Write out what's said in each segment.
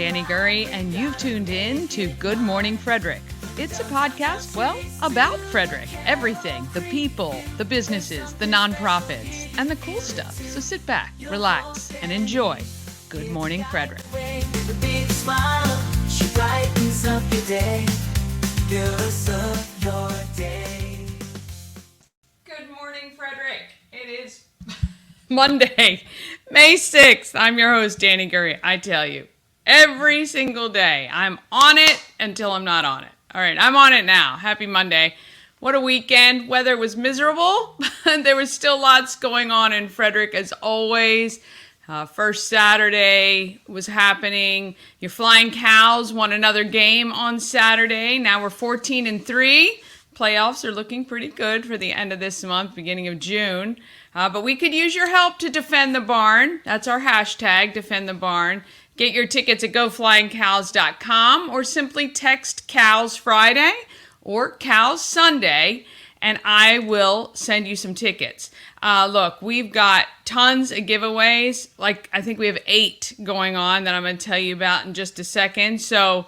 Danny Gurry, and you've tuned in to Good Morning Frederick. It's a podcast, well, about Frederick. Everything, the people, the businesses, the nonprofits, and the cool stuff. So sit back, relax, and enjoy Good Morning Frederick. She brightens up your day, fills up your day. Good morning, Frederick. It is Monday, May 6th. I'm your host, Danny Gurry. I tell you, every single day, I'm on it until I'm not on it. All right, I'm on it now. Happy Monday. What a weekend. Weather was miserable. There was still lots going on in Frederick as always. First Saturday was happening. Your Flying Cows won another game on Saturday. Now we're 14-3. Playoffs are looking pretty good for the end of this month, beginning of June. But we could use your help to defend the barn. That's our hashtag, defend the barn. Get your tickets at goflyingcows.com or simply text Cows Friday or Cows Sunday, and I will send you some tickets. Look, we've got tons of giveaways. I think we have 8 going on that I'm going to tell you about in just a second. So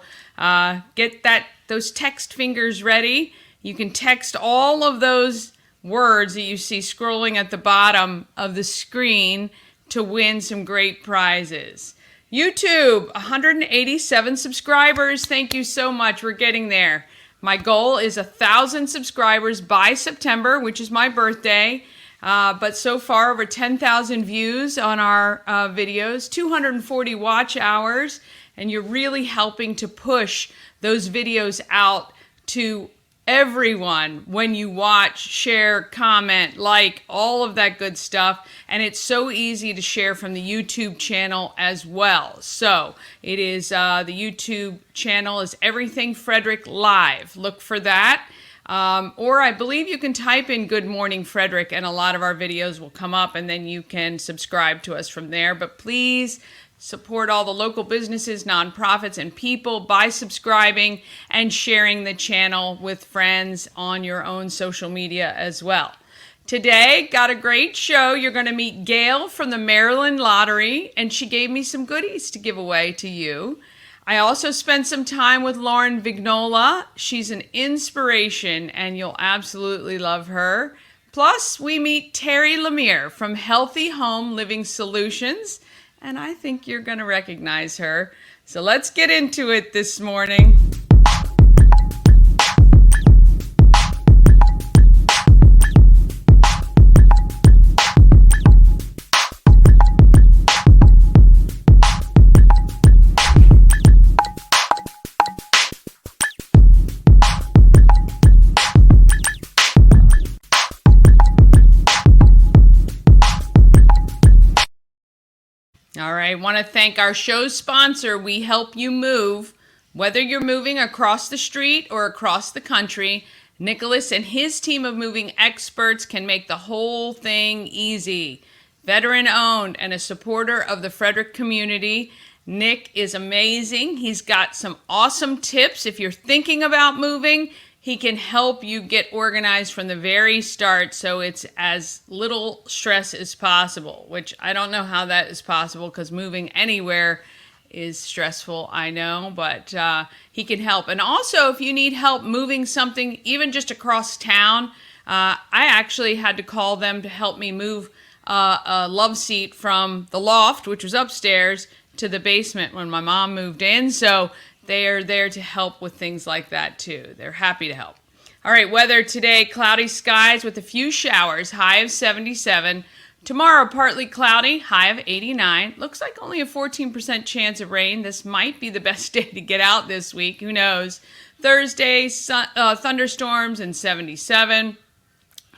get those text fingers ready. You can text all of those words that you see scrolling at the bottom of the screen to win some great prizes. YouTube, 187 subscribers. Thank you so much. We're getting there. My goal is 1,000 subscribers by September, which is my birthday. But so far, over 10,000 views on our videos, 240 watch hours, and you're really helping to push those videos out to everyone when you watch, share, comment, like, all of that good stuff. And it's so easy to share from the YouTube channel as well. So it is, the YouTube channel is Everything Frederick Live. Look for that. Or I believe you can type in Good Morning Frederick and a lot of our videos will come up and then you can subscribe to us from there. But please support all the local businesses, nonprofits, and people by subscribing and sharing the channel with friends on your own social media as well. Today, got a great show. You're going to meet Gail from the Maryland Lottery, and she gave me some goodies to give away to you. I also spent some time with Lauren Vignola. She's an inspiration, and you'll absolutely love her. Plus, we meet Terry Lemire from Healthy Home Living Solutions, and I think you're going to recognize her. So let's get into it this morning. All right, I want to thank our show sponsor, We Help You Move. Whether you're moving across the street or across the country, Nicholas and his team of moving experts can make the whole thing easy. Veteran owned and a supporter of the Frederick community, Nick is amazing. He's got some awesome tips. If you're thinking about moving, he can help you get organized from the very start so it's as little stress as possible, which I don't know how that is possible because moving anywhere is stressful, I know, but he can help. And also, if you need help moving something, even just across town, I actually had to call them to help me move a love seat from the loft, which was upstairs, to the basement when my mom moved in. So they are there to help with things like that too. They're happy to help. All right, weather today, cloudy skies with a few showers, high of 77. Tomorrow, partly cloudy, high of 89. Looks like only a 14% chance of rain. This might be the best day to get out this week. Who knows? Thursday, thunderstorms and 77.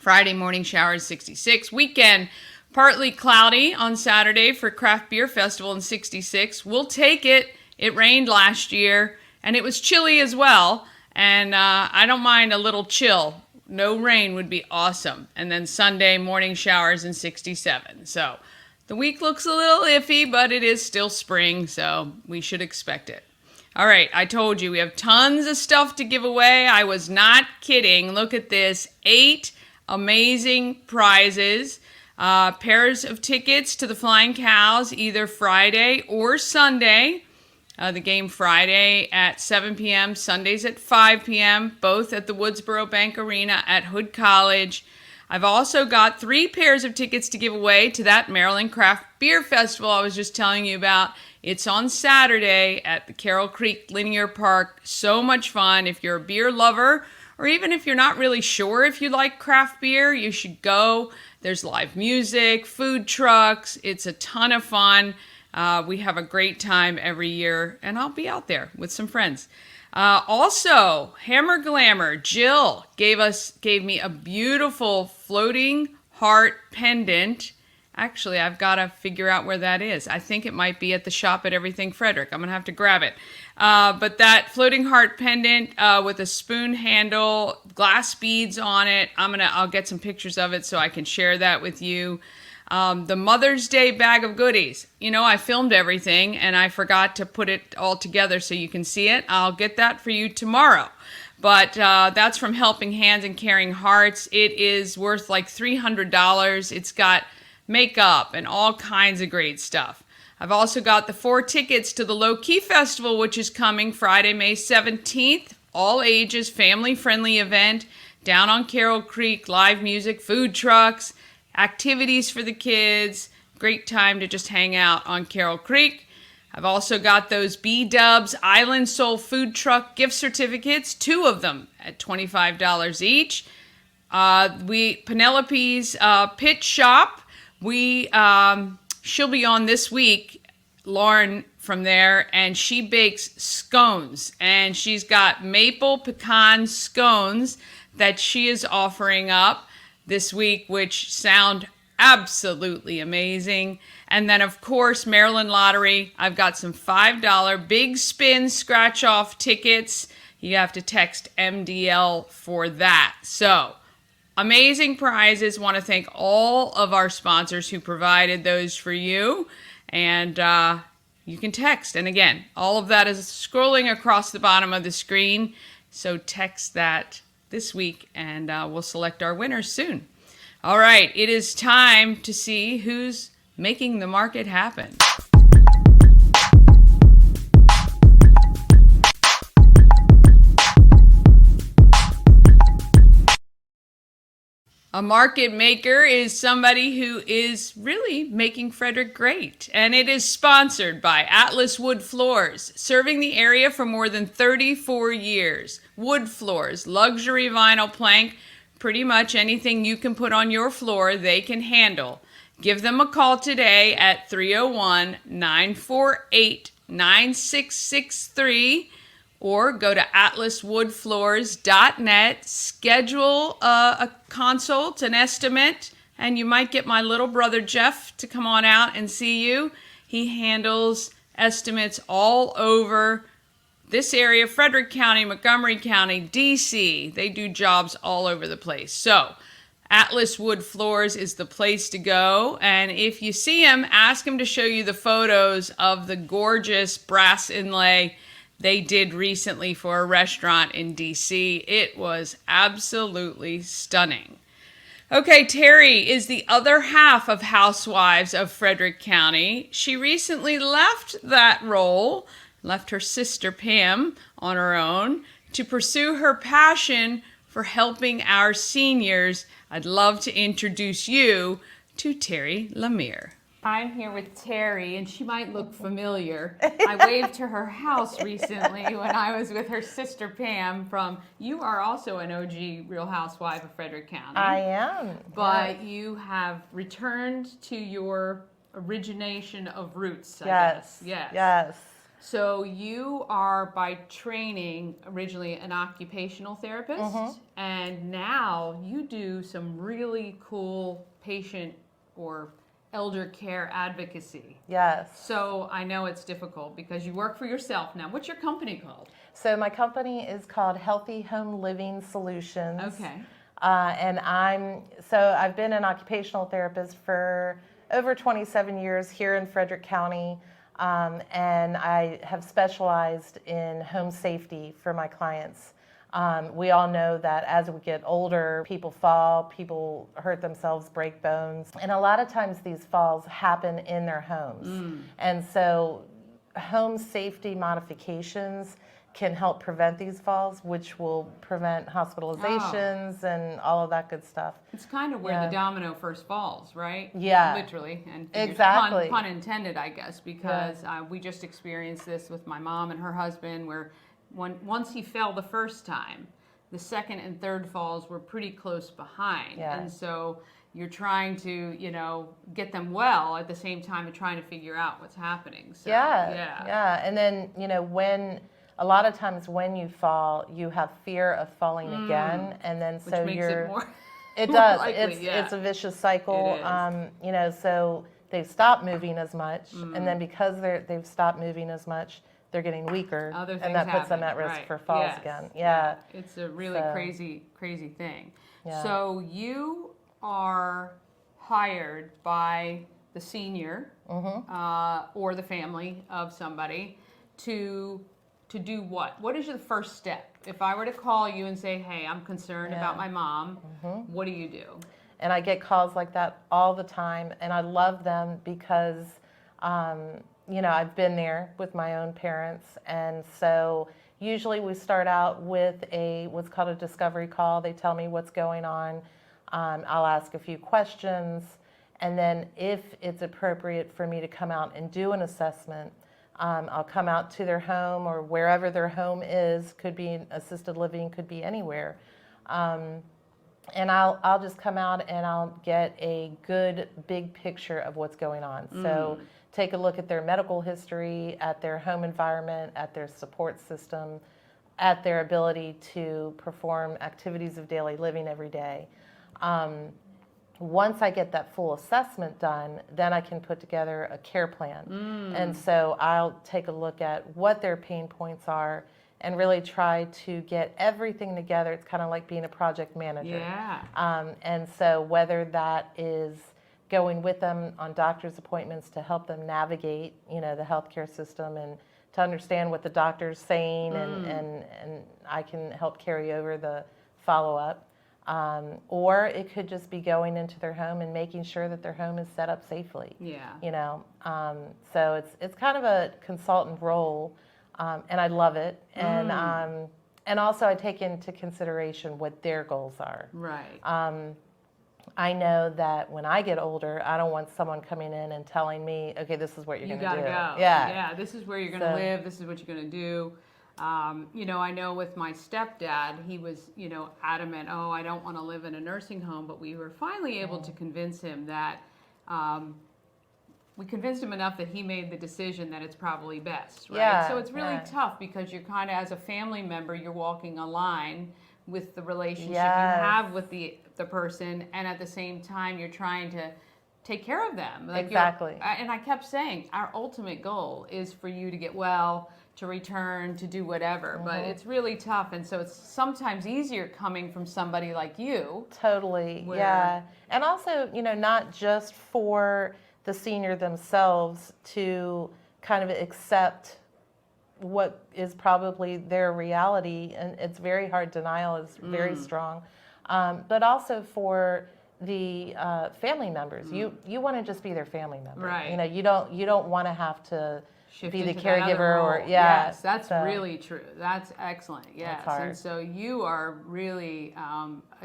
Friday morning showers, 66. Weekend, partly cloudy on Saturday for Craft Beer Festival and 66. We'll take it. It rained last year, and it was chilly as well, and I don't mind a little chill. No rain would be awesome. And then Sunday, morning showers and 67. So the week looks a little iffy, but it is still spring, so we should expect it. All right, I told you we have tons of stuff to give away. I was not kidding. Look at this. 8 amazing prizes. Pairs of tickets to the Flying Cows, either Friday or Sunday. The game Friday at 7 p.m., Sundays at 5 p.m., both at the Woodsboro Bank Arena at Hood College. I've also got 3 pairs of tickets to give away to that Maryland Craft Beer Festival I was just telling you about. It's on Saturday at the Carroll Creek Linear Park. So much fun. If you're a beer lover, or even if you're not really sure if you like craft beer, you should go. There's live music, food trucks. It's a ton of fun. We have a great time every year, and I'll be out there with some friends. Also, Hammer Glamour, Jill gave me a beautiful floating heart pendant. Actually, I've got to figure out where that is. I think it might be at the shop at Everything Frederick. I'm going to have to grab it. But that floating heart pendant with a spoon handle, glass beads on it. I'll get some pictures of it so I can share that with you. The Mother's Day bag of goodies. I filmed everything and I forgot to put it all together so you can see it. I'll get that for you tomorrow. But that's from Helping Hands and Caring Hearts. It is worth like $300. It's got makeup and all kinds of great stuff. I've also got the 4 tickets to the Low Key Festival, which is coming Friday, May 17th. All ages, family-friendly event down on Carroll Creek. Live music, food trucks, activities for the kids. Great time to just hang out on Carroll Creek. I've also got those B-Dubs Island Soul Food Truck gift certificates, 2 of them at $25 each. Penelope's Pit Shop. She'll be on this week, Lauren from there, and she bakes scones, and she's got maple pecan scones that she is offering up this week, which sound absolutely amazing. And then, of course, Maryland Lottery. I've got some $5 big spin scratch off tickets. You have to text MDL for that. So, amazing prizes. Want to thank all of our sponsors who provided those for you. And you can text. And again, all of that is scrolling across the bottom of the screen. So text that this week and we'll select our winners soon. All right, it is time to see who's making the market happen. A market maker is somebody who is really making Frederick great. And it is sponsored by Atlas Wood Floors, serving the area for more than 34 years. Wood floors, luxury vinyl plank, pretty much anything you can put on your floor, they can handle. Give them a call today at 301-948-9663. Or go to atlaswoodfloors.net, schedule a consult, an estimate, and you might get my little brother Jeff to come on out and see you. He handles estimates all over this area, Frederick County, Montgomery County, D.C. They do jobs all over the place. So, Atlas Wood Floors is the place to go. And if you see him, ask him to show you the photos of the gorgeous brass inlay they did recently for a restaurant in D.C. It was absolutely stunning. Okay, Terry is the other half of Housewives of Frederick County. She recently left that role, left her sister Pam on her own to pursue her passion for helping our seniors. I'd love to introduce you to Terry Lemire. I'm here with Terry, and she might look familiar. I waved to her house recently when I was with her sister Pam you are also an OG Real Housewife of Frederick County. I am. But you have returned to your origination of roots, I guess. Yes. So you are by training originally an occupational therapist, and now you do some really cool patient or elder care advocacy. Yes. So I know it's difficult because you work for yourself now. What's your company called? So my company is called Healthy Home Living Solutions. Okay. And I've been an occupational therapist for over 27 years here in Frederick County. And I have specialized in home safety for my clients. We all know that as we get older, people fall, people hurt themselves, break bones. And a lot of times these falls happen in their homes. And so home safety modifications can help prevent these falls, which will prevent hospitalizations and all of that good stuff. It's kind of where the domino first falls, right? Yeah. Literally. And Exactly. Pun intended, I guess, because we just experienced this with my mom and her husband, where once he fell the first time, the second and third falls were pretty close behind. Yeah. And so you're trying to, get them well at the same time and trying to figure out what's happening. So, Yeah. And then, a lot of times when you fall, you have fear of falling again, and then Which makes it more. It more does. likely, It's a vicious cycle. It is. So they stop moving as much, and then because they've stopped moving as much, they're getting weaker, Other and things that puts them happen, at risk right. for falls Yes. again. Yeah. It's a really So- crazy thing. Yeah. So you are hired by the senior or the family of somebody to do what? What is the first step? If I were to call you and say, hey, I'm concerned about my mom, what do you do? And I get calls like that all the time, and I love them because, I've been there with my own parents, and so usually we start out with what's called a discovery call. They tell me what's going on. I'll ask a few questions, and then if it's appropriate for me to come out and do an assessment, I'll come out to their home or wherever their home is. Could be assisted living, could be anywhere. And I'll just come out and I'll get a good big picture of what's going on. So take a look at their medical history, at their home environment, at their support system, at their ability to perform activities of daily living every day. Once I get that full assessment done, then I can put together a care plan. And so I'll take a look at what their pain points are and really try to get everything together. It's kind of like being a project manager. Yeah. And so whether that is going with them on doctor's appointments to help them navigate, the healthcare system and to understand what the doctor's saying and I can help carry over the follow-up. Or it could just be going into their home and making sure that their home is set up safely. Yeah. So it's kind of a consultant role, and I love it. And also I take into consideration what their goals are. Right. I know that when I get older, I don't want someone coming in and telling me, okay, this is what you're going to do. You gotta go. Yeah. Yeah. This is where you're going to live. This is what you're going to do. I know with my stepdad, he was, adamant, I don't want to live in a nursing home, but we were finally able to convince him that, we convinced him enough that he made the decision that it's probably best, right? Yeah, So it's really tough because you're kind of, as a family member, you're walking a line with the relationship you have with the person, and at the same time, you're trying to take care of them. Exactly. And I kept saying, our ultimate goal is for you to get well, to return, to do whatever. But it's really tough, and so it's sometimes easier coming from somebody like you. Totally, yeah. And also, not just for the senior themselves to kind of accept what is probably their reality, and it's very hard. Denial is very strong, but also for the family members. You want to just be their family member, right? You don't want to have to Shift be the into that other caregiver role. or Yes, that's really true. That's excellent. Yes, That's hard. And so you are really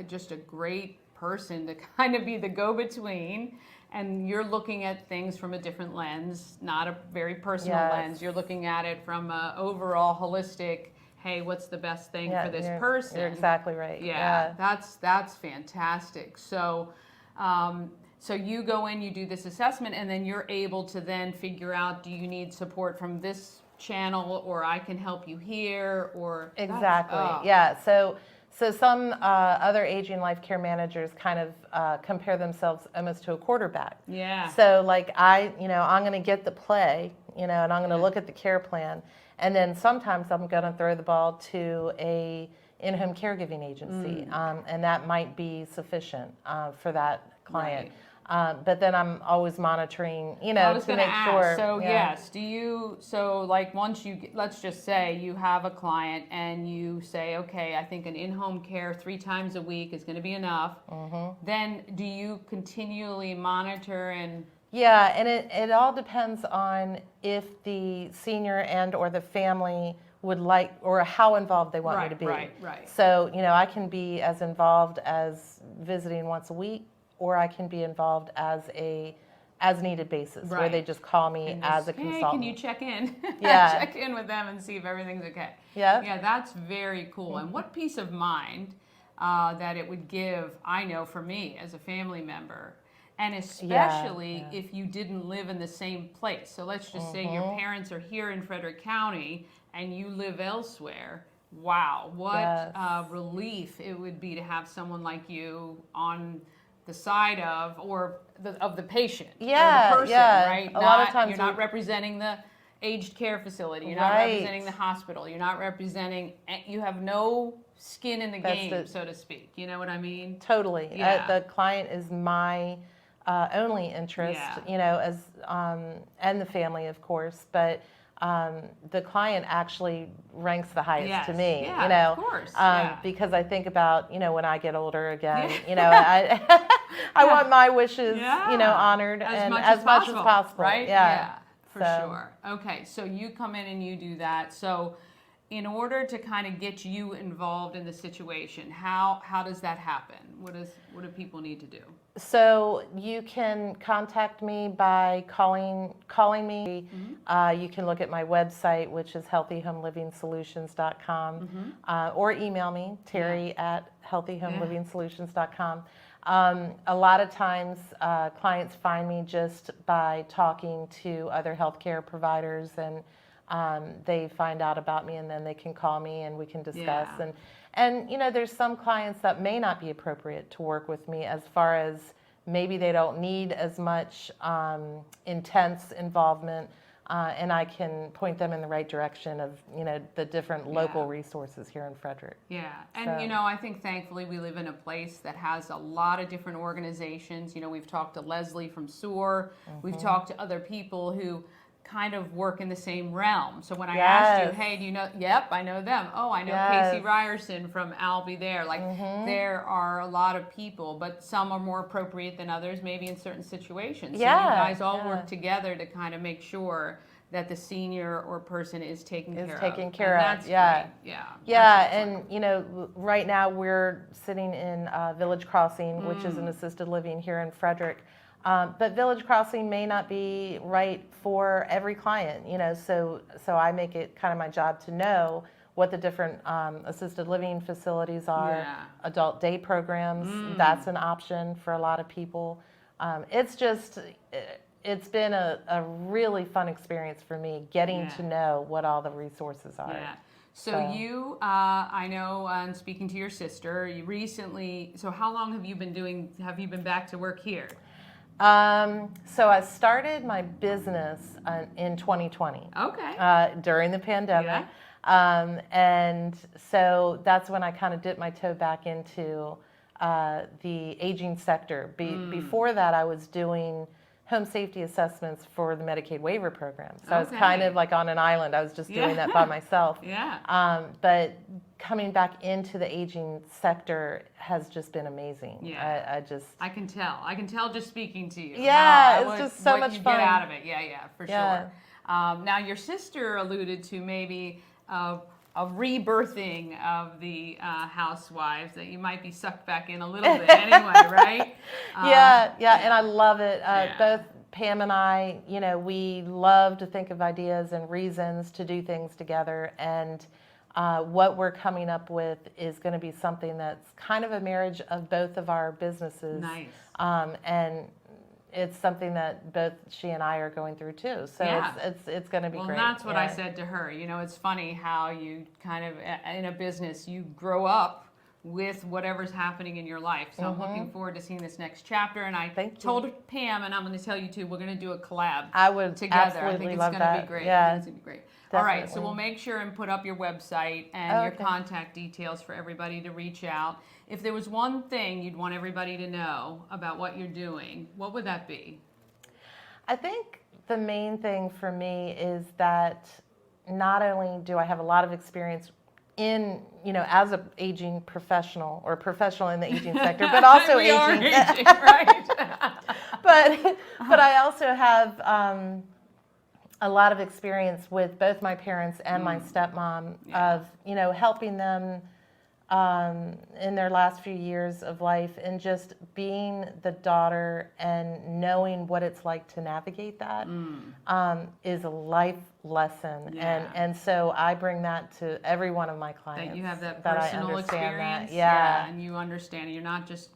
just a great person to kind of be the go-between, and you're looking at things from a different lens, not a very personal lens. You're looking at it from an overall holistic, hey, what's the best thing for this person? You're exactly right. Yeah, that's fantastic. So, so you go in, you do this assessment, and then you're able to then figure out, do you need support from this channel, or I can help you here, or Exactly. Yeah. So some other aging life care managers kind of compare themselves almost to a quarterback. Yeah. So like I'm going to get the play, and I'm going to look at the care plan, and then sometimes I'm going to throw the ball to a in-home caregiving agency, and that might be sufficient for that client. Right. But then I'm always monitoring, to gonna make ask, sure. So yes, like once let's just say you have a client and you say, okay, I think an in-home care 3 times a week is going to be enough. Then do you continually monitor and Yeah, and it all depends on if the senior and or the family would like, or how involved they want me to be. Right. So, I can be as involved as visiting once a week, or I can be involved as a as needed basis, where they Right. just call me And as just, a hey, consultant. can you check in? Yeah. Check in with them and see if everything's okay. Yeah. Yeah, that's very cool. And what peace of mind that it would give, I know for me as a family member, and especially Yeah. if you didn't live in the same place. So let's just say your parents are here in Frederick County and you live elsewhere. Wow, what Yes. relief it would be to have someone like you on the side of of the patient Yeah, or the person, yeah. right? A lot of times you're not representing the aged care facility. You're not Right. representing the hospital. You're not representing. You have no skin in the That's game, it. so to speak. You know what I mean? Totally. Yeah. The client is my only interest, Yeah. as and the family, of course, but the client actually ranks the highest Yes. to me, Yeah, of course. Yeah. because I think about, when I get older again, Yeah. I want my wishes, Yeah. honored as and much as as much possible, as possible. right? Yeah. For So- sure. Okay, so you come in and you do that. So, in order to kind of get you involved in the situation, how does that happen? What do people need to do? So you can contact me by calling me. You can look at my website, which is healthyhomeliving.solutions.com, or email me, Terry at healthyhomeliving.solutions.com. A lot of times, clients find me just by talking to other healthcare providers, and they find out about me, and then they can call me and we can discuss. Yeah. And there's some clients that may not be appropriate to work with me, as far as maybe they don't need as much intense involvement, and I can point them in the right direction of the different local resources here in Frederick. Yeah, and So- I think thankfully we live in a place that has a lot of different organizations. We've talked to Leslie from SOAR, we've talked to other people who kind of work in the same realm. So when I asked you, Yes. hey, do you know? Yep, I know them. Oh, I know Yes. Casey Ryerson from I'll Be There. Like there are a lot of people, but some are more appropriate than others, maybe in certain situations. So Yeah, you guys all yeah. work together to kind of make sure that the senior or person is taken care of. taken care And of, that's yeah. great. Yeah. Yeah, That's excellent. and right now we're sitting in Village Crossing, which is an assisted living here in Frederick. But Village Crossing may not be right for every client, so I make it kind of my job to know what the different assisted living facilities are. Yeah. Adult day programs, that's an option for a lot of people. It's been a really fun experience for me getting to know what all the resources are. Yeah. So So- you, I know, speaking to your sister, you recently. So how long have you been back to work here? So I started my business in 2020 Okay. during the pandemic. And so that's when I kind of dipped my toe back into the aging sector. Before that, I was doing home safety assessments for the Medicaid waiver program. So I was kind Okay. of like on an island. I was just doing Yeah. that by myself. Yeah. But coming back into the aging sector has just been amazing. Yeah. I I can tell. I can tell just speaking to you. Yeah, how- it's just so what much you fun. Get out of it. Yeah, for Yeah. sure. Now your sister alluded to maybe a rebirthing of the housewives, that you might be sucked back in a little bit anyway, right? Yeah, and I love it. Yeah. Both Pam and I, we love to think of ideas and reasons to do things together. And what we're coming up with is going to be something that's kind of a marriage of both of our businesses. Nice. And it's something that both she and I are going through too. So Yeah. it's going to be Well, great. and that's what I Yeah. said to her. It's funny how you kind of, in a business, you grow up with whatever's happening in your life. So I'm looking forward to seeing this next chapter. And I Thank you. told Pam, and I'm going to tell you too, we're going to do a collab I would together. I absolutely think it's love going to that. be great. Yeah. I think it's going to be great. All right, so Definitely. we'll make sure and put up your website and your Okay. contact details for everybody to reach out. If there was one thing you'd want everybody to know about what you're doing, what would that be? I think the main thing for me is that not only do I have a lot of experience in, as a aging professional or professional in the aging sector, but also We are aging. aging, right? but I also have a lot of experience with both my parents and my stepmom of, helping them in their last few years of life, and just being the daughter and knowing what it's like to navigate that is a life lesson. Yeah. And so I bring that to every one of my clients. That you have that I personal understand experience. that. Yeah. And you understand it. You're not just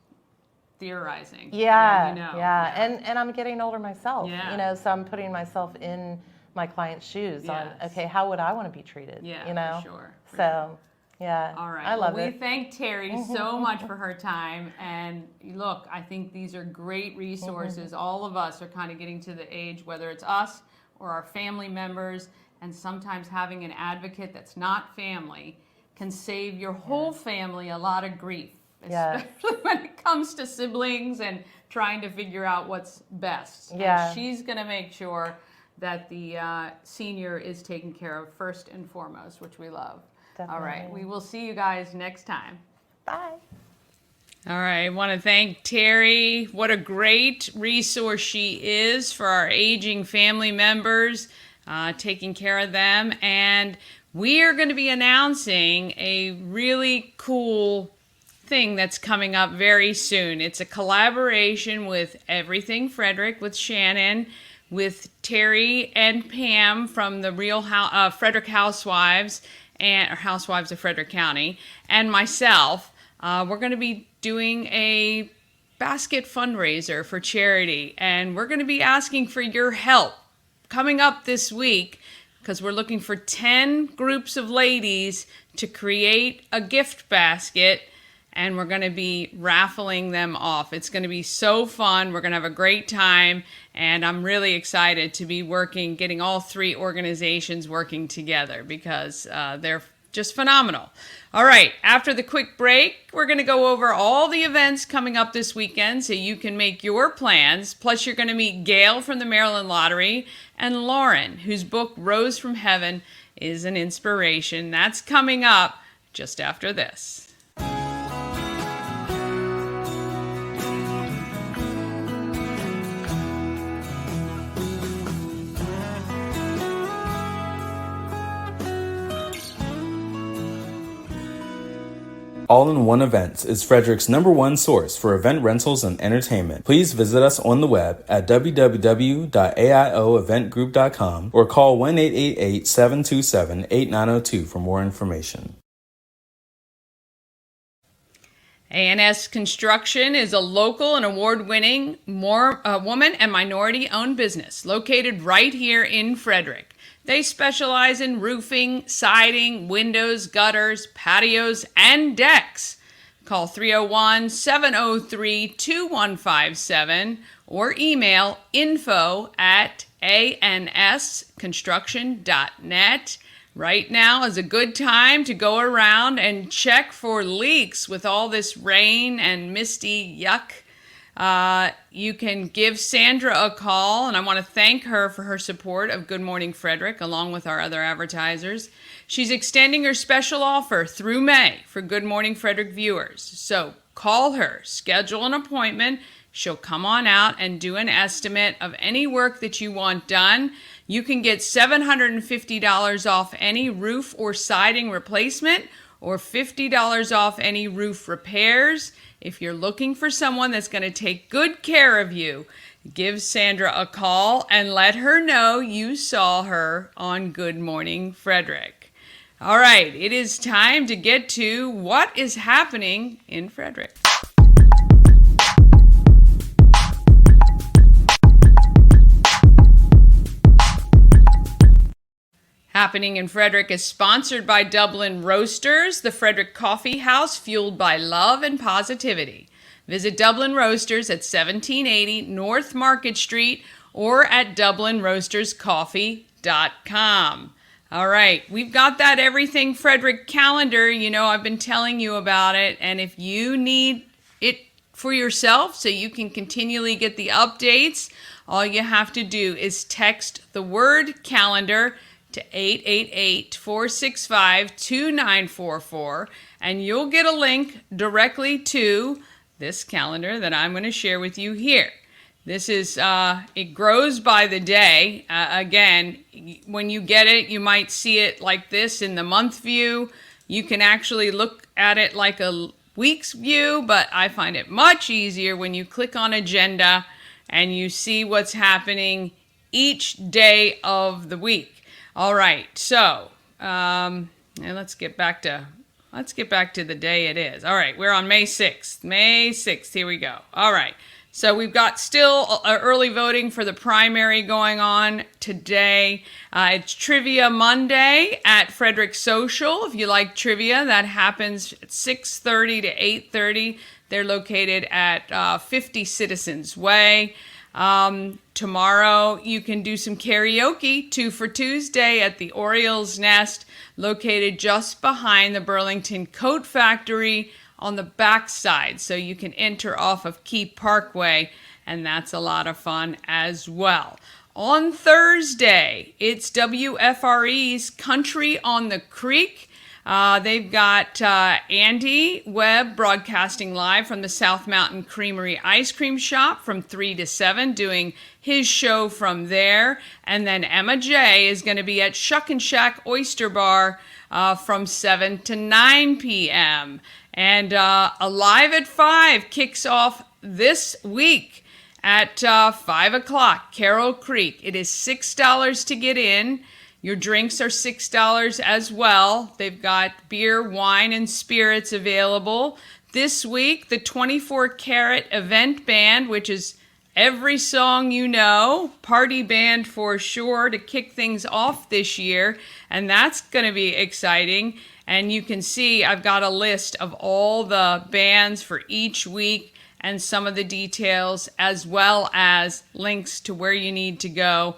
theorizing. Yeah, you know. yeah. And I'm getting older myself, Yeah. so I'm putting myself in my client's shoes on, Yes. okay, how would I want to be treated? Yeah, for sure. So, yeah. All right. I love We it. thank Terry so much for her time. And look, I think these are great resources. All of us are kind of getting to the age, whether it's us or our family members, and sometimes having an advocate that's not family can save your whole family a lot of grief, Yeah. especially when it comes to siblings and trying to figure out what's best. Yeah. And she's going to make sure that the senior is taken care of first and foremost, which we love. All right. Definitely. We will see you guys next time. Bye. All right. I want to thank Terry. What a great resource she is for our aging family members, taking care of them. And we are going to be announcing a really cool thing that's coming up very soon. It's a collaboration with Everything Frederick, with Shannon, with Terry and Pam from the Real Frederick Housewives, or Housewives of Frederick County, and myself. We're going to be doing a basket fundraiser for charity, and we're going to be asking for your help coming up this week, because we're looking for 10 groups of ladies to create a gift basket, and we're going to be raffling them off. It's going to be so fun. We're going to have a great time, and I'm really excited to be getting all three organizations working together, because they're just phenomenal. All right, after the quick break, we're going to go over all the events coming up this weekend so you can make your plans. Plus, you're going to meet Gail from the Maryland Lottery and Lauren, whose book Rose from Heaven is an inspiration. That's coming up just after this. All-in-One Events is Frederick's #1 source for event rentals and entertainment. Please visit us on the web at www.aioeventgroup.com or call 1-888-727-8902 for more information. A&S Construction is a local and award-winning woman and minority-owned business located right here in Frederick. They specialize in roofing, siding, windows, gutters, patios, and decks. Call 301-703-2157 or email info@ansconstruction.net. Right now is a good time to go around and check for leaks with all this rain and misty yuck. You can give Sandra a call, and I want to thank her for her support of Good Morning Frederick, along with our other advertisers. She's extending her special offer through May for Good Morning Frederick viewers. So call her, schedule an appointment. She'll come on out and do an estimate of any work that you want done. You can get $750 off any roof or siding replacement, or $50 off any roof repairs. If you're looking for someone that's going to take good care of you, give Sandra a call and let her know you saw her on Good Morning Frederick. All right, it is time to get to what is happening in Frederick. Happening in Frederick is sponsored by Dublin Roasters, the Frederick Coffee House fueled by love and positivity. Visit Dublin Roasters at 1780 North Market Street or at DublinRoastersCoffee.com. All right, we've got that Everything Frederick calendar. You know, I've been telling you about it, and if you need it for yourself so you can continually get the updates, all you have to do is text the word calendar to 888-465-2944, and you'll get a link directly to this calendar that I'm going to share with you here. This is, it grows by the day. Again, when you get it, you might see it like this in the month view. You can actually look at it like a week's view, but I find it much easier when you click on agenda and you see what's happening each day of the week. All right, so and let's get back to the day it is. All right, we're on May 6th. May 6th, here we go. All right. So we've got still early voting for the primary going on today. It's Trivia Monday at Frederick Social. If you like trivia, that happens at 6:30 to 8:30. They're located at 50 Citizens Way. Tomorrow you can do some karaoke, 2 for Tuesday at the Orioles Nest, located just behind the Burlington Coat Factory on the back side. So you can enter off of Key Parkway, and that's a lot of fun as well. On Thursday, it's WFRE's Country on the Creek. They've got Andy Webb broadcasting live from the South Mountain Creamery Ice Cream Shop from 3 to 7, doing his show from there. And then Emma J is going to be at Shuck and Shack Oyster Bar from 7 to 9 p.m. And Alive at 5 kicks off this week at 5 o'clock, Carroll Creek. It is $6 to get in. Your drinks are $6 as well. They've got beer, wine, and spirits available. This week, the 24 Karat Event Band, which is every song you know, party band for sure to kick things off this year. And that's going to be exciting. And you can see I've got a list of all the bands for each week and some of the details, as well as links to where you need to go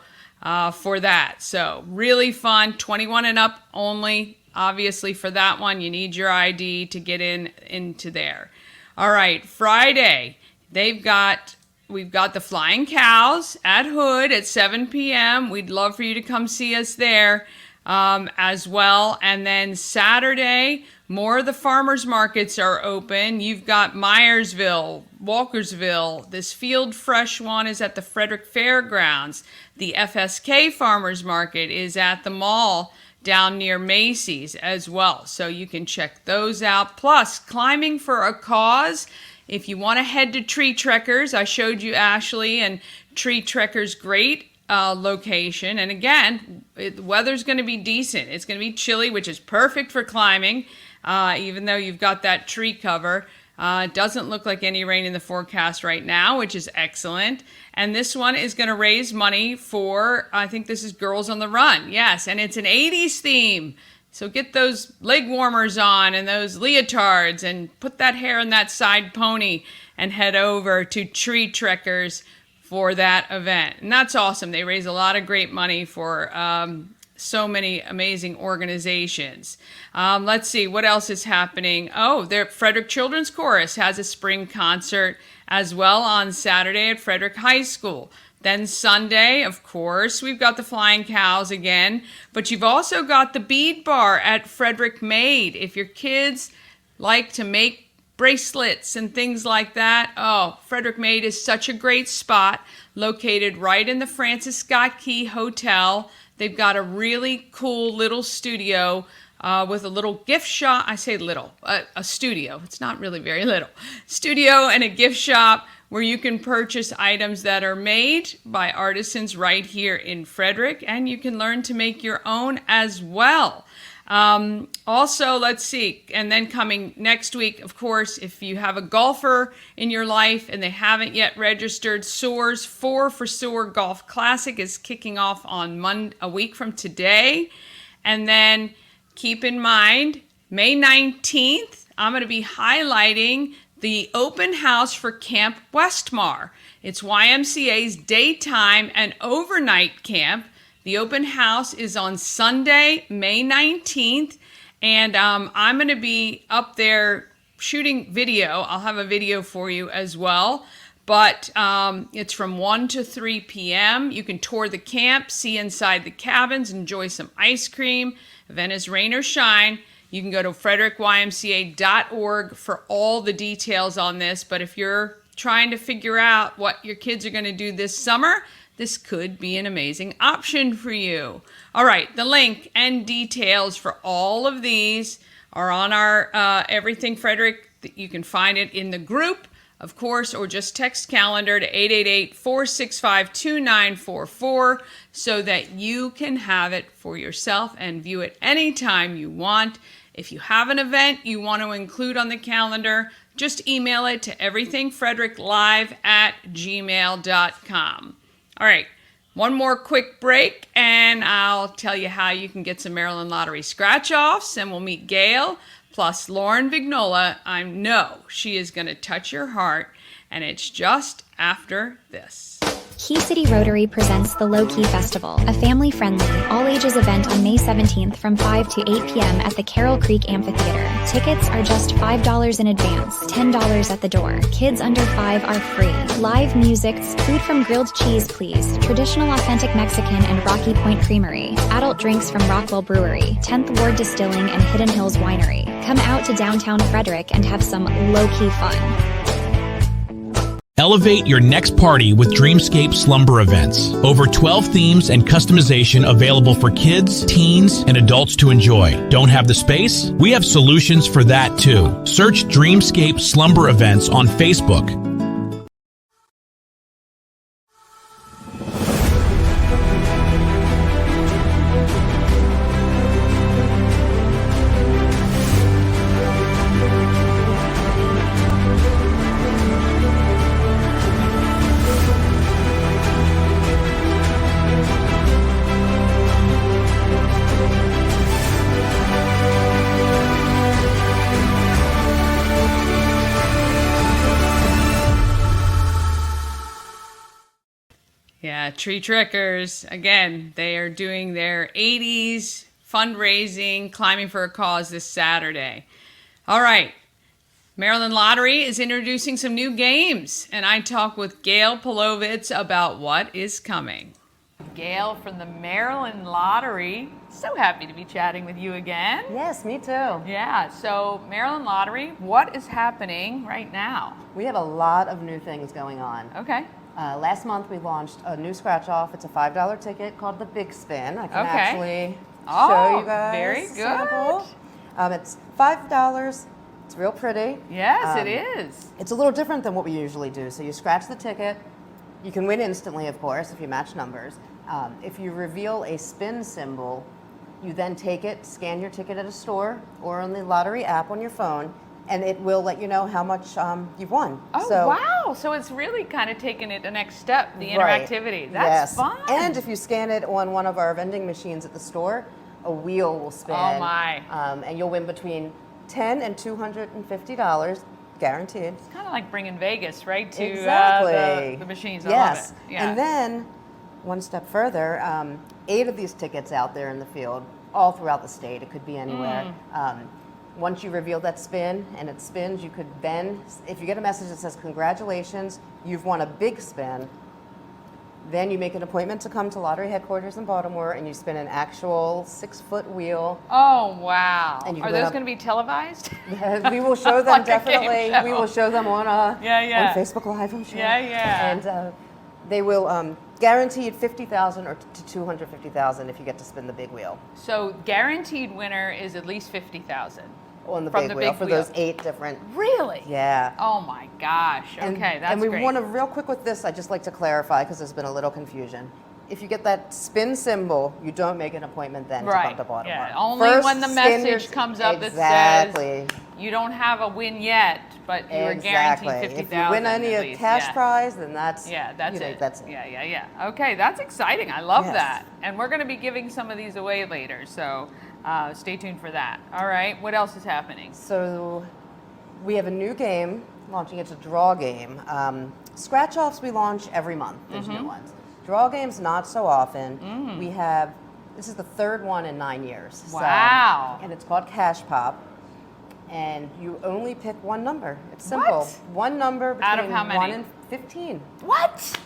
for that. So really fun, 21 and up only. Obviously for that one, you need your ID to get into there. All right, Friday, we've got the Flying Cows at Hood at 7 p.m. We'd love for you to come see us there as well. And then Saturday, more of the farmers markets are open. You've got Myersville, Walkersville. This Field Fresh one is at the Frederick Fairgrounds. The FSK Farmers Market is at the mall down near Macy's as well. So you can check those out. Plus, Climbing for a Cause. If you want to head to Tree Trekkers, I showed you Ashley and Tree Trekkers' great location. And again, the weather's going to be decent. It's going to be chilly, which is perfect for climbing, even though you've got that tree cover. It doesn't look like any rain in the forecast right now, which is excellent. And this one is going to raise money for, I think this is Girls on the Run. Yes, and it's an 80s theme. So get those leg warmers on and those leotards and put that hair in that side pony and head over to Tree Trekkers for that event. And that's awesome. They raise a lot of great money for so many amazing organizations. Let's see, what else is happening? Oh, Frederick Children's Chorus has a spring concert as well on Saturday at Frederick High School. Then Sunday, of course, we've got the Flying Cows again, but you've also got the Bead Bar at Frederick Made. If your kids like to make bracelets and things like that, oh, Frederick Made is such a great spot, located right in the Francis Scott Key Hotel. They've got a really cool little studio with a little gift shop. I say little, a studio. It's not really very little. Studio and a gift shop where you can purchase items that are made by artisans right here in Frederick, and you can learn to make your own as well. Also, let's see, and then coming next week, of course, if you have a golfer in your life and they haven't yet registered, SOAR's 4 for SOAR Golf Classic is kicking off on a week from today. And then keep in mind, May 19th, I'm going to be highlighting the open house for Camp Westmar. It's YMCA's daytime and overnight camp. The open house is on Sunday, May 19th, and I'm going to be up there shooting video. I'll have a video for you as well. But it's from 1 to 3 p.m. You can tour the camp, see inside the cabins, enjoy some ice cream. Event is rain or shine. You can go to frederickymca.org for all the details on this. But if you're trying to figure out what your kids are going to do this summer, this could be an amazing option for you. All right, the link and details for all of these are on our Everything Frederick. You can find it in the group, of course, or just text calendar to 888-465-2944 so that you can have it for yourself and view it anytime you want. If you have an event you want to include on the calendar, just email it to everythingfredericklive@gmail.com. All right, one more quick break, and I'll tell you how you can get some Maryland Lottery scratch-offs, and we'll meet Gail, plus Lauren Vignola. I know she is going to touch your heart, and it's just after this. Key City Rotary presents the Low Key Festival, a family-friendly, all-ages event on May 17th from 5 to 8 p.m. at the Carroll Creek Amphitheater. Tickets are just $5 in advance, $10 at the door. Kids under 5 are free. Live music, food from Grilled Cheese Please, traditional authentic Mexican and Rocky Point Creamery, adult drinks from Rockwell Brewery, 10th Ward Distilling and Hidden Hills Winery. Come out to downtown Frederick and have some low-key fun. Elevate your next party with Dreamscape Slumber Events. Over 12 themes and customization available for kids, teens, and adults to enjoy. Don't have the space? We have solutions for that too. Search Dreamscape Slumber Events on Facebook. Yeah, Tree Trickers, again, they are doing their 80s fundraising, climbing for a cause this Saturday. All right, Maryland Lottery is introducing some new games, and I talk with Gail Polovitz about what is coming. Gail from the Maryland Lottery, so happy to be chatting with you again. Yes, me too. Yeah, so Maryland Lottery, what is happening right now? We have a lot of new things going on. Okay. Last month we launched a new scratch-off. It's a $5 ticket called the Big Spin. I can Okay. actually Oh, show you guys very a good. sample. It's $5. It's real pretty. Yes, it is. It's a little different than what we usually do. So you scratch the ticket. You can win instantly, of course, if you match numbers. If you reveal a spin symbol, you then take it, scan your ticket at a store or on the lottery app on your phone, and it will let you know how much you've won. Oh, wow. So it's really kind of taking it the next step, the Right. interactivity. That's fun. And if you scan it on one of our vending machines at the store, a wheel will spin. Oh, my. And you'll win between $10 and $250, guaranteed. It's kind of like bringing Vegas, right, to Exactly. the machines. I Yes. love it. Yeah. And then, one step further, 8 of these tickets out there in the field, all throughout the state. It could be anywhere. Once you reveal that spin and it spins, you could then, if you get a message that says, congratulations, you've won a big spin, then you make an appointment to come to lottery headquarters in Baltimore and you spin an actual 6-foot wheel. Oh, wow. And you Are can those win up- going to be televised? We will show them Like a game definitely. show. We will show them on Yeah. on Facebook Live, I'm sure. Yeah. And they will guaranteed $50,000 or to $250,000 if you get to spin the big wheel So guaranteed winner is at least 50,000. on the From big the wheel big for wheel. those 8 different. Really? Yeah. Oh, my gosh. Okay, And, that's and we great. want to real quick with this. I just like to clarify because there's been a little confusion. If you get that spin symbol, you don't make an appointment then to come Right. to Baltimore. Yeah. Only First, when the scan your- message comes up exactly. that says you don't have a win yet, but you are Exactly. guaranteed 50,000. If you win any at a least. cash Yeah. prize, then that's Yeah, that's you know, it. That's it. Yeah. Okay, that's exciting. I love Yes. that. And we're going to be giving some of these away later, so stay tuned for that. All right, what else is happening? So we have a new game launching. It's a draw game. Scratch offs we launch every month. There's new ones. Draw games not so often. We have, this is the 3rd one in 9 years. So- Wow. and it's called Cash Pop. and you only pick one number. It's simple. What? One number between Out of how many? 1 and 15. What?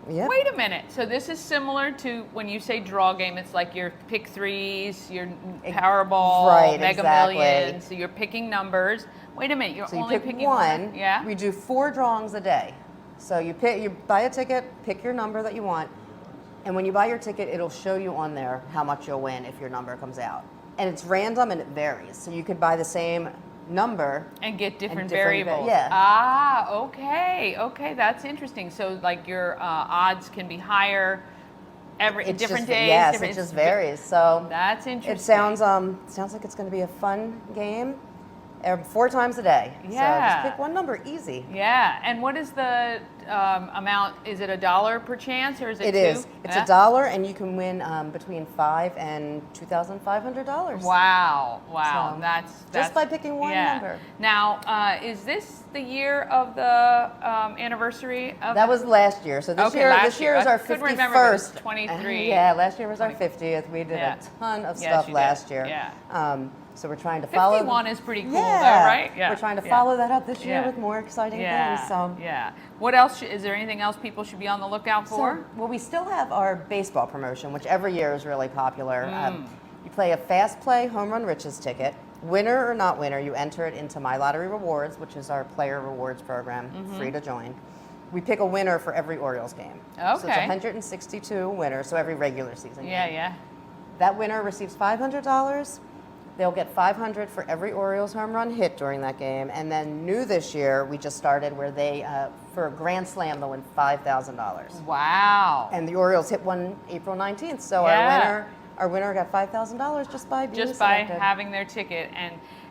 Yep. Wait a minute. So this is similar to when you say draw game. It's like your pick threes, your Powerball, Right, Mega exactly. Millions. So you're picking numbers. Wait a minute. You're So you only pick picking one. Yeah. We do 4 drawings a day. So you buy a ticket, pick your number that you want, and when you buy your ticket, it'll show you on there how much you'll win if your number comes out. And it's random and it varies. So you could buy the same number and get different different variables. yeah. Ah, okay, that's interesting. So like your odds can be higher every It's different just, days. Yes, different, it just varies. So that's interesting. it sounds like it's going to be a fun game. 4 times a day. Yeah. So just pick one number, easy. Yeah, and what is the amount? Is it $1 per chance, or is it It two? is. It's Yeah? $1, and you can win between $5 and $2,500. Wow, So, that's just by picking one yeah. number. Now, is this the year of the anniversary of? That was last year. So this Okay, year, last this year year. is I our couldn't 51st. remember if it was 23. Yeah, last year was our 50th. We did Yeah. a ton of Yes, stuff you did. last year. Yeah. So we're trying to follow. 51 is pretty cool, Yeah. though, right? Yeah. We're trying to Yeah. follow that up this year Yeah. with more exciting Yeah. things. So. Yeah. What else? Is there anything else people should be on the lookout for? Well, we still have our baseball promotion, which every year is really popular. Mm. You play a fast play home run riches ticket. Winner or not winner, you enter it into My Lottery Rewards, which is our player rewards program, free to join. We pick a winner for every Orioles game. So it's Okay. 162 winners, so every regular season game. Yeah. That winner receives $500. They'll get $500 for every Orioles home run hit during that game. And then new this year, we just started where they, for a grand slam, they'll win $5,000. Wow. And the Orioles hit one April 19th. So Yeah. our winner got $5,000 just by being Just by selected. having their ticket,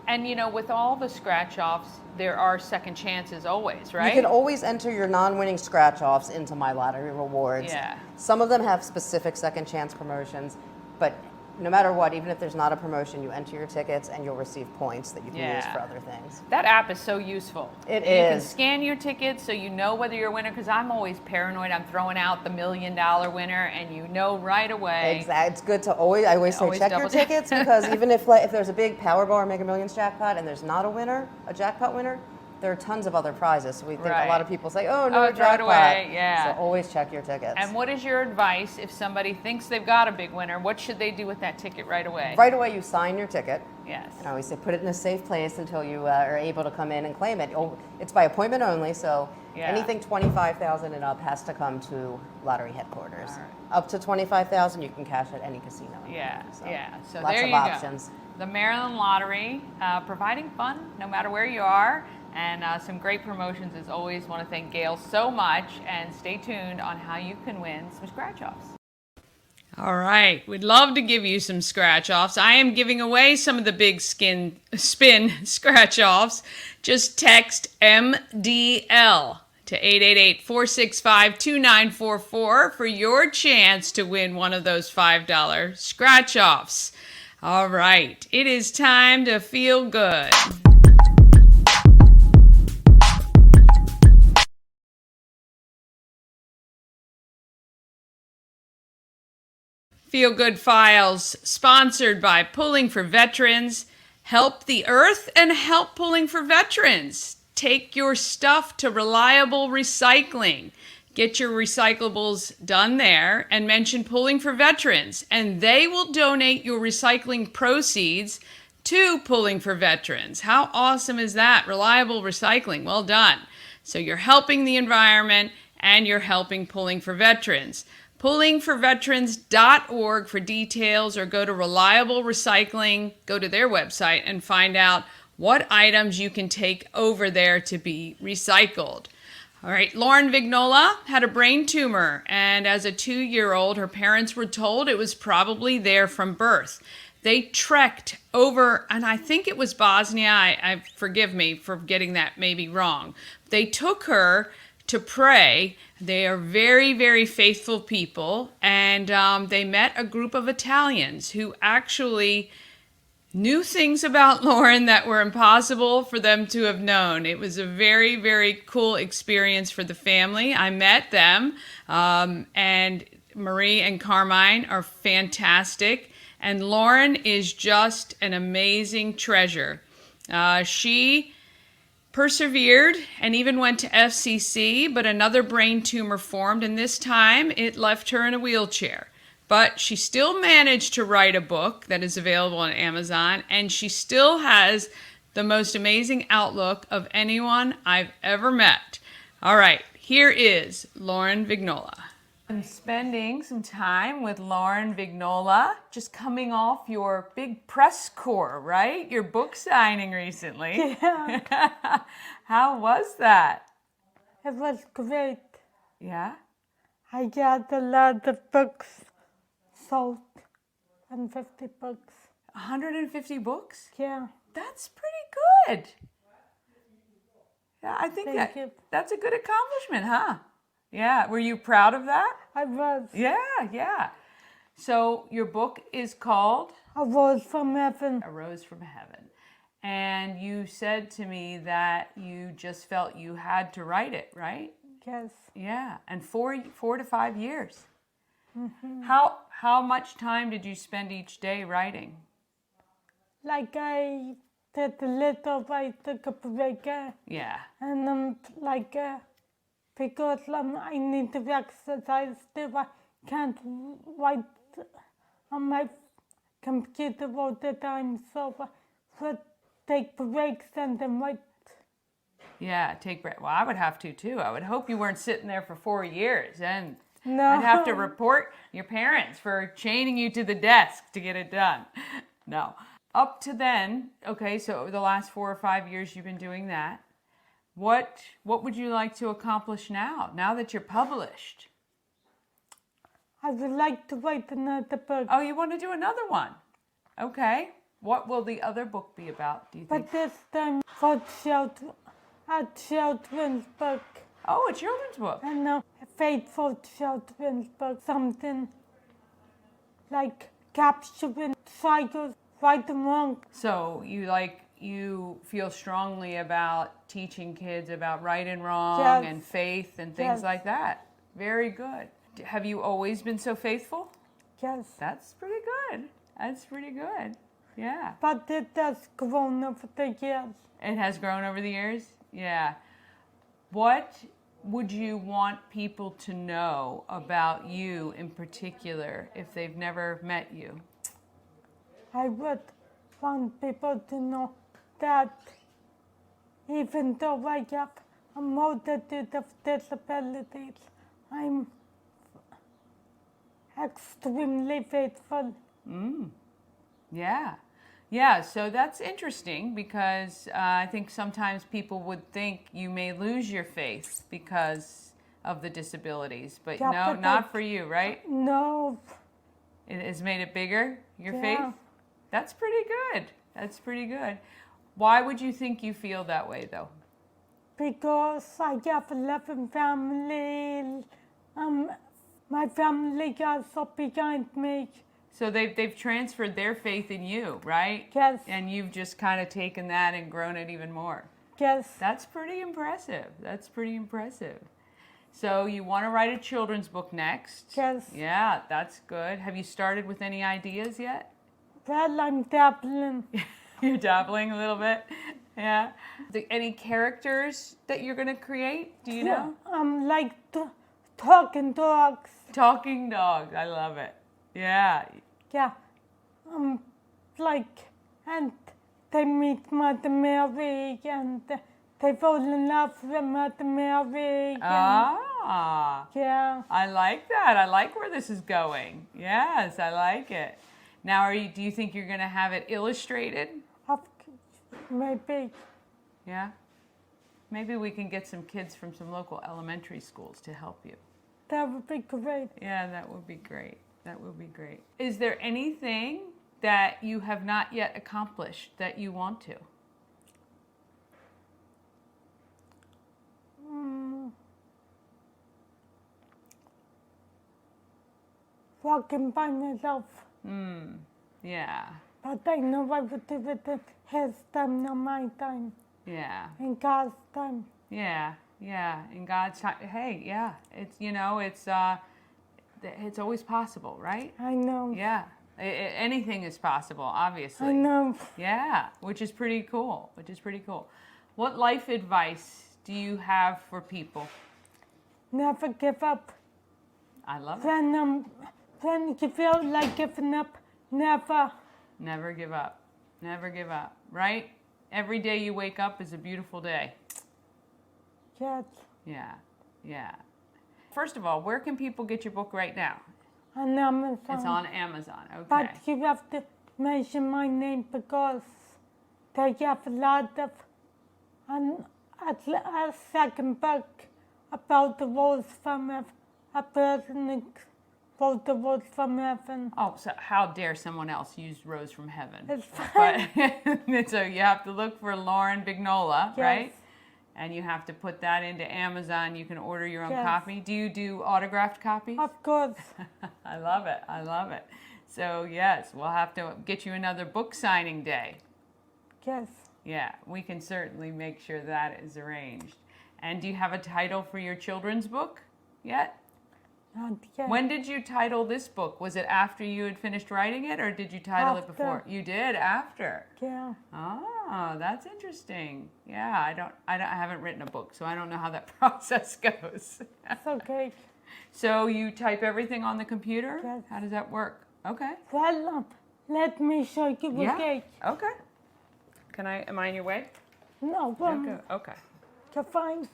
and you know, with all the scratch offs, there are second chances always, right? You can always enter your non-winning scratch-offs into My Lottery Rewards. Yeah. Some of them have specific second chance promotions, but no matter what, even if there's not a promotion, you enter your tickets and you'll receive points that you can use Yeah. for other things. That app is so useful. It You can is. scan your tickets so you know whether you're a winner, because I'm always paranoid. I'm throwing out the $1 million winner, and you know right away. Exactly. It's good to I always say Always check your double check. tickets because even if there's a big Powerball or Mega Millions jackpot and there's not a winner, a jackpot winner, there are tons of other prizes. So we think Right. a lot of people say, oh, no Oh, throw it jackpot. away, yeah. So always check your tickets. And what is your advice if somebody thinks they've got a big winner? What should they do with that ticket right away? Right away, you sign your ticket. Yes. And I always say put it in a safe place until you are able to come in and claim it. It's by appointment only, so Yeah. anything 25,000 and up has to come to lottery headquarters. All right. Up to 25,000, you can cash at any casino. in Yeah, Maryland. yeah. So lots there of you options. go. The Maryland Lottery, providing fun no matter where you are, and some great promotions as always. Want to thank Gail so much, and stay tuned on how you can win some scratch-offs. All right, we'd love to give you some scratch-offs. I am giving away some of the big spin scratch-offs. Just text MDL to 888-465-2944 for your chance to win one of those $5 scratch-offs. All right, it is time to feel good. Feel Good Files, sponsored by Pulling for Veterans. Help the earth and help Pulling for Veterans. Take your stuff to Reliable Recycling. Get your recyclables done there and mention Pulling for Veterans, and they will donate your recycling proceeds to Pulling for Veterans. How awesome is that? Reliable Recycling. Well done. So you're helping the environment and you're helping Pulling for Veterans. PullingForVeterans.org for details, or go to Reliable Recycling, go to their website and find out what items you can take over there to be recycled. All right, Lauren Vignola had a brain tumor, and as a 2-year-old, her parents were told it was probably there from birth. They trekked over, and I think it was Bosnia. I forgive me for getting that maybe wrong. They took her to pray. They are very, very faithful people, and they met a group of Italians who actually knew things about Lauren that were impossible for them to have known. It was a very, very cool experience for the family. I met them, and Marie and Carmine are fantastic, and Lauren is just an amazing treasure. She persevered and even went to FCC, but another brain tumor formed, and this time it left her in a wheelchair. But she still managed to write a book that is available on Amazon, and she still has the most amazing outlook of anyone I've ever met. All right, here is Lauren Vignola. I'm spending some time with Lauren Vignola, just coming off your big press corps, right? Your book signing recently. Yeah. How was that? It was great. Yeah? I got a lot of books sold, 150 books. 150 books? Yeah. That's pretty good. Yeah, I think Thank you. that's a good accomplishment, huh? Yeah. Were you proud of that? I was. Yeah. So your book is called A Rose from Heaven. A Rose from Heaven. And you said to me that you just felt you had to write it, right? Yes. Yeah. And 4 to 5 years. Mm-hmm. How much time did you spend each day writing? Like I did a little, I took a break. Yeah. And because I need to exercise too, I can't write on my computer all the time. So I would take breaks and then write. Yeah, take break. Well, I would have to too. I would hope you weren't sitting there for 4 years, and No. I'd have to report your parents for chaining you to the desk to get it done. No. Up to then, okay, so over the last 4 or 5 years you've been doing that. What would you like to accomplish now that you're published? I would like to write another book. Oh, you want to do another one? Okay. What will the other book be about, do you think? But this time for children, a children's book. Oh, a children's book. And a faithful children's book. Something like capturing cycles, right and wrong. So you feel strongly about teaching kids about right and wrong Yes. and faith and things Yes. like that. Very good. Have you always been so faithful? Yes. That's pretty good. That's pretty good. Yeah. But it has grown over the years. It has grown over the years? Yeah. What would you want people to know about you in particular if they've never met you? I would want people to know that even though I have a multitude of disabilities, I'm extremely faithful. Yeah, so that's interesting because I think sometimes people would think you may lose your faith because of the disabilities, but Yeah, no, but not for you, right? No, It has made it bigger, your Yeah. faith? That's pretty good. That's pretty good. Why would you think you feel that way, though? because I have a loving family. My family got so behind me. So they've transferred their faith in you, right? Yes. And you've just kind of taken that and grown it even more. Yes. That's pretty impressive. That's pretty impressive. So you want to write a children's book next? Yes. Yeah, that's good. Have you started with any ideas yet? Well, I'm dabbling. You're dabbling a little bit? Yeah. Any characters that you're going to create? Do you know? Like talking dogs. Talking dogs. I love it. Yeah. Yeah. And they meet Mother Mary and they fall in love with Mother Mary. And, Ah. yeah. I like that. I like where this is going. Yes, I like it. Now, do you think you're going to have it illustrated? Maybe. Yeah. Maybe we can get some kids from some local elementary schools to help you. That would be great. Yeah, that would be great. That would be great. Is there anything that you have not yet accomplished that you want to? Walking by myself. Yeah. But I know I would do it in his time, not my time. Yeah. In God's time. Yeah. Yeah. In God's time. Hey, yeah. It's, it's always possible, right? I know. Yeah. Anything is possible, obviously. I know. Yeah, which is pretty cool. What life advice do you have for people? Never give up. I love it. When you feel like giving up, never. Never give up. Never give up, right? Every day you wake up is a beautiful day. Yes. Yeah. First of all, where can people get your book right now? On Amazon. It's on Amazon, okay. But you have to mention my name because they have a lot of, and a second book about the rose from heaven, a person who wrote the rose from heaven. Oh, so how dare someone else use Rose from Heaven? It's fine. But, so you have to look for Lauren Bignola, Yes. right? And you have to put that into Amazon. You can order your own Yes. copy. Do you do autographed copies? Of course. I love it. So yes, we'll have to get you another book signing day. Yes. Yeah, we can certainly make sure that is arranged. And do you have a title for your children's book yet? Not yet. When did you title this book? Was it after you had finished writing it, or did you title it After. before? You did after. Yeah. Oh, that's interesting. Yeah, I haven't written a book, so I don't know how that process goes. It's okay. So you type everything on the computer? Yes. How does that work? Okay. Well, let me show you the cake. Okay. Am I in your way? No, Okay. you're fine.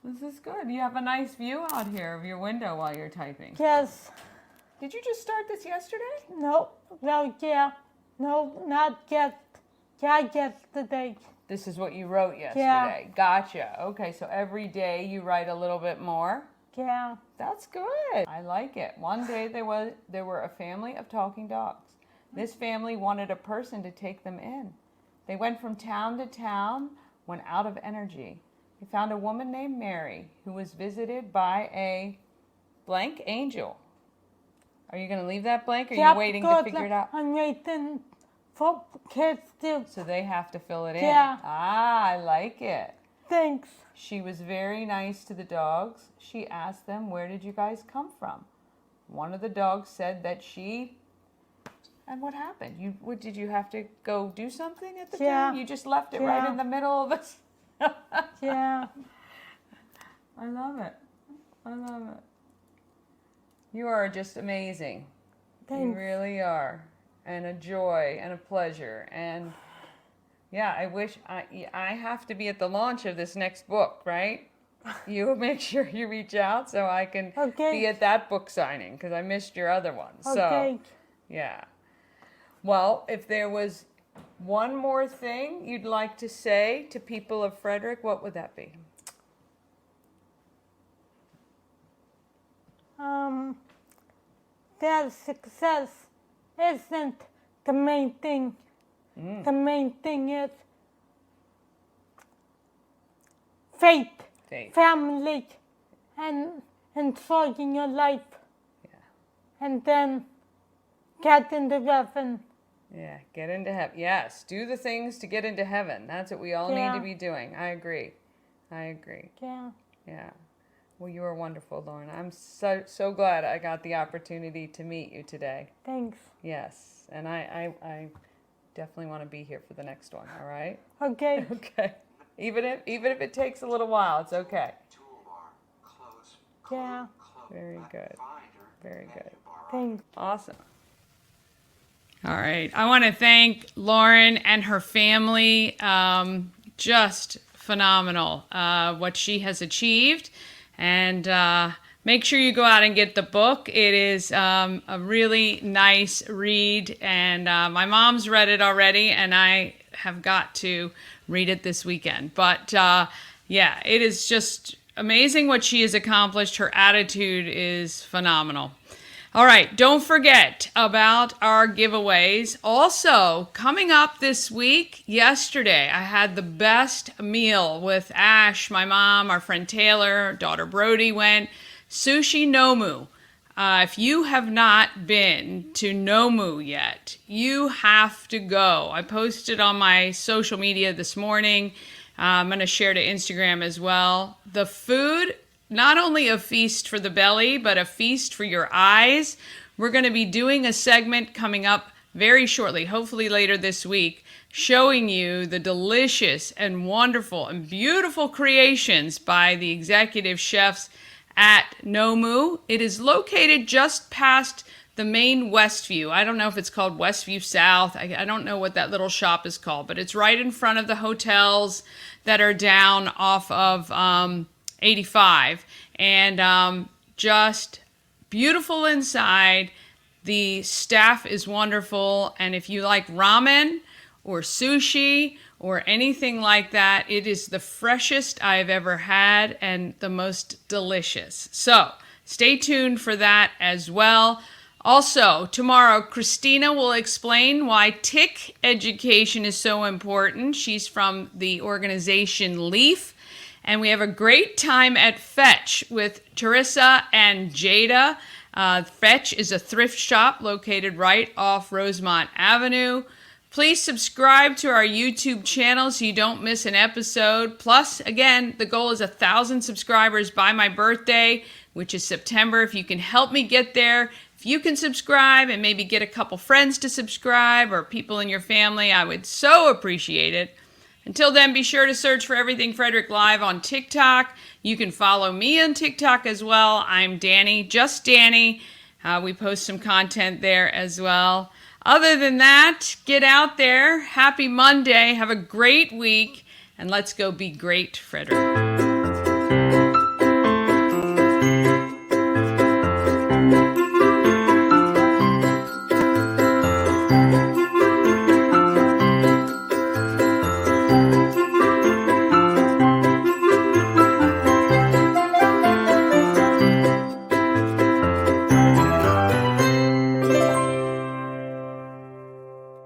This is good. You have a nice view out here of your window while you're typing. Yes. Did you just start this yesterday? No. Well, yeah. No, not yet. Yeah, yesterday. This is what you wrote yesterday. Gotcha. Okay, so every day you write a little bit more. Yeah. That's good. I like it. One day there were a family of talking dogs. This family wanted a person to take them in. They went from town to town, went out of energy. They found a woman named Mary who was visited by a blank angel. Are you going to leave that blank, or are you waiting to figure it out? I'm waiting for kids to. So they have to fill it in. Yeah. I like it. Thanks. She was very nice to the dogs. She asked them, "Where did you guys come from?" One of the dogs said that and what happened? Did you have to go do something at the time? You just left it right in the middle of this. Yeah. I love it. You are just amazing. Thanks. You really are. And a joy and a pleasure. And yeah, I wish I have to be at the launch of this next book, right? You make sure you reach out so I can be at that book signing, because I missed your other one. Okay. So, yeah. Well, if there was one more thing you'd like to say to people of Frederick, what would that be? That success isn't the main thing. The main thing is faith, family, and enjoying your life. Yeah. And then get into heaven. Yeah, get into heaven. Yes, do the things to get into heaven. That's what we all need to be doing. I agree. Yeah. Yeah. Well, you are wonderful, Lauren. I'm so glad I got the opportunity to meet you today. Thanks. Yes, and I definitely want to be here for the next one. All right. Okay. Okay. Even if it takes a little while, it's okay. Yeah. Very good. Thanks. Awesome. All right. I want to thank Lauren and her family. Just phenomenal what she has achieved. And make sure you go out and get the book. It is a really nice read. And my mom's read it already, and I have got to read it this weekend. But yeah, it is just amazing what she has accomplished. Her attitude is phenomenal. All right, don't forget about our giveaways. Also, coming up this week, yesterday, I had the best meal with Ash, my mom, our friend Taylor, daughter Brody went. Sushi Nomu. If you have not been to Nomu yet, you have to go. I posted on my social media this morning. I'm going to share to Instagram as well. The food not only a feast for the belly, but a feast for your eyes. We're going to be doing a segment coming up very shortly, hopefully later this week, showing you the delicious and wonderful and beautiful creations by the executive chefs at Nomu. It is located just past the main Westview. I don't know if it's called Westview South. I don't know what that little shop is called, but it's right in front of the hotels that are down off of 85. And just beautiful inside. The staff is wonderful. And if you like ramen or sushi or anything like that, it is the freshest I've ever had and the most delicious. So stay tuned for that as well. Also, tomorrow, Christina will explain why tick education is so important. She's from the organization LEAF. And we have a great time at Fetch with Teresa and Jada. Fetch is a thrift shop located right off Rosemont Avenue. Please subscribe to our YouTube channel so you don't miss an episode. Plus, again, the goal is 1,000 subscribers by my birthday, which is September. If you can help me get there, if you can subscribe and maybe get a couple friends to subscribe or people in your family, I would so appreciate it. Until then, be sure to search for Everything Frederick Live on TikTok. You can follow me on TikTok as well. I'm Danny, just Danny. We post some content there as well. Other than that, get out there. Happy Monday. Have a great week. And let's go be great, Frederick.